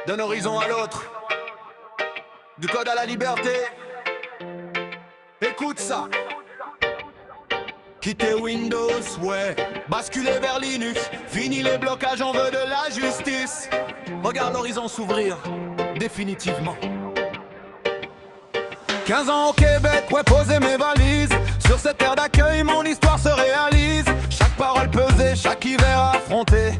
d'un horizon à l'autre, du code à la liberté. Écoute ça. Quitter Windows, ouais, basculer vers Linux, fini les blocages, on veut de la justice. Regarde l'horizon s'ouvrir, définitivement. 15 ans au Québec, ouais, poser mes valises. Sur cette terre d'accueil, mon histoire se réalise. Chaque parole pesée, chaque hiver affronté.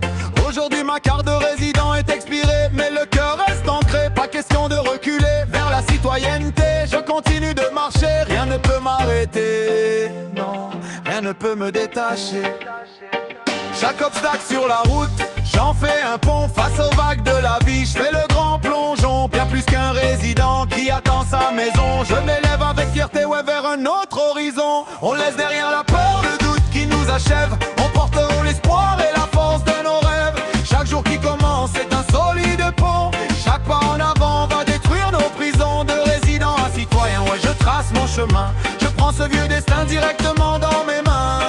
Aujourd'hui, ma carte de résident est expirée, mais le cœur reste ancré. Pas question de reculer vers la citoyenneté. Je continue de marcher, rien ne peut m'arrêter. Non, rien ne peut me détacher. Chaque obstacle sur la route, j'en fais un pont face aux vagues de la vie. Je fais le grand plongeon, bien plus qu'un résident qui attend sa maison. Je m'élève avec fierté, ouais, vers un autre horizon. On laisse derrière la peur, le doute qui nous achève. On porte haut l'espoir et la force de nos rêves. Chaque jour qui commence est un solide pont. Chaque pas en avant va détruire nos prisons. De résidents à citoyens, ouais, je trace mon chemin. Je prends ce vieux destin directement dans mes mains.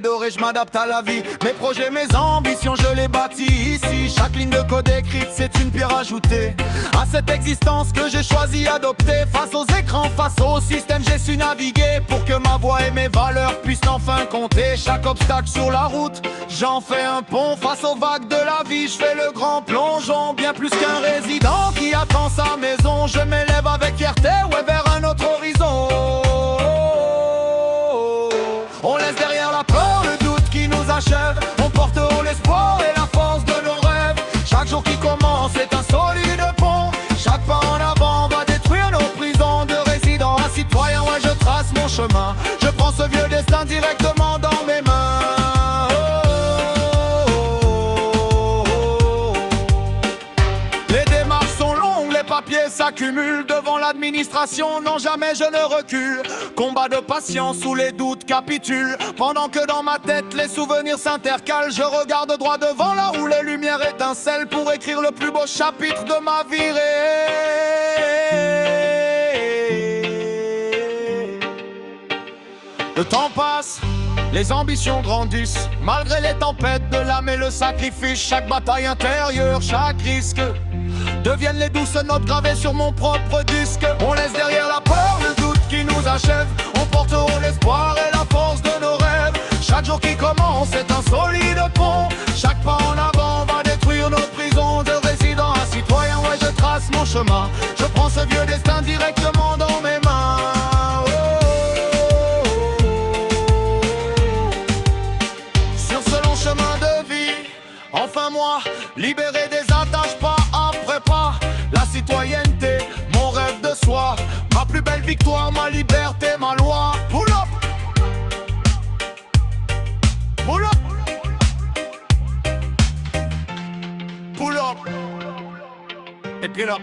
Doré, je m'adapte à la vie. Mes projets, mes ambitions, je les bâtis ici. Chaque ligne de code écrite, c'est une pierre ajoutée à cette existence que j'ai choisi d'adopter. Face aux écrans, face au système, j'ai su naviguer pour que ma voix et mes valeurs puissent enfin compter. Chaque obstacle sur la route, j'en fais un pont. Face aux vagues de la vie, je fais le grand plongeon. Bien plus qu'un résident qui attend sa maison. Je m'élève avec fierté, ouais, vers un autre horizon. On laisse derrière la peur, le doute qui nous achève. On porte haut l'espoir et la force de nos rêves. Chaque jour qui commence est un solide pont. Chaque pas en avant va détruire nos prisons. De résidents à citoyens, ouais, je trace mon chemin. Je prends ce vieux destin directement dans mes mains. Les démarches sont longues, les papiers s'accumulent. Devant l'administration, non, jamais je ne recule. Combat de patience où les doutes capitulent. Pendant que dans ma tête les souvenirs s'intercalent, je regarde droit devant là où les lumières étincellent pour écrire le plus beau chapitre de ma vie réelle. Le temps passe, les ambitions grandissent. Malgré les tempêtes de l'âme et le sacrifice, chaque bataille intérieure, chaque risque deviennent les douces notes gravées sur mon propre disque. On laisse derrière la peur, le doute qui nous achève. On porte haut l'espoir et la force de nos rêves. Chaque jour qui commence est un solide pont. Chaque pas en avant va détruire nos prisons. De résidents à citoyens, ouais, je trace mon chemin. Je prends ce vieux destin directement dans mes mains. Sur ce long chemin de vie, enfin moi, libéré des attaches pas après pas. La citoyenneté, mon rêve de soi. Ma plus belle victoire, ma liberté, ma loi. Pull up, pull up, pull up, et puis là.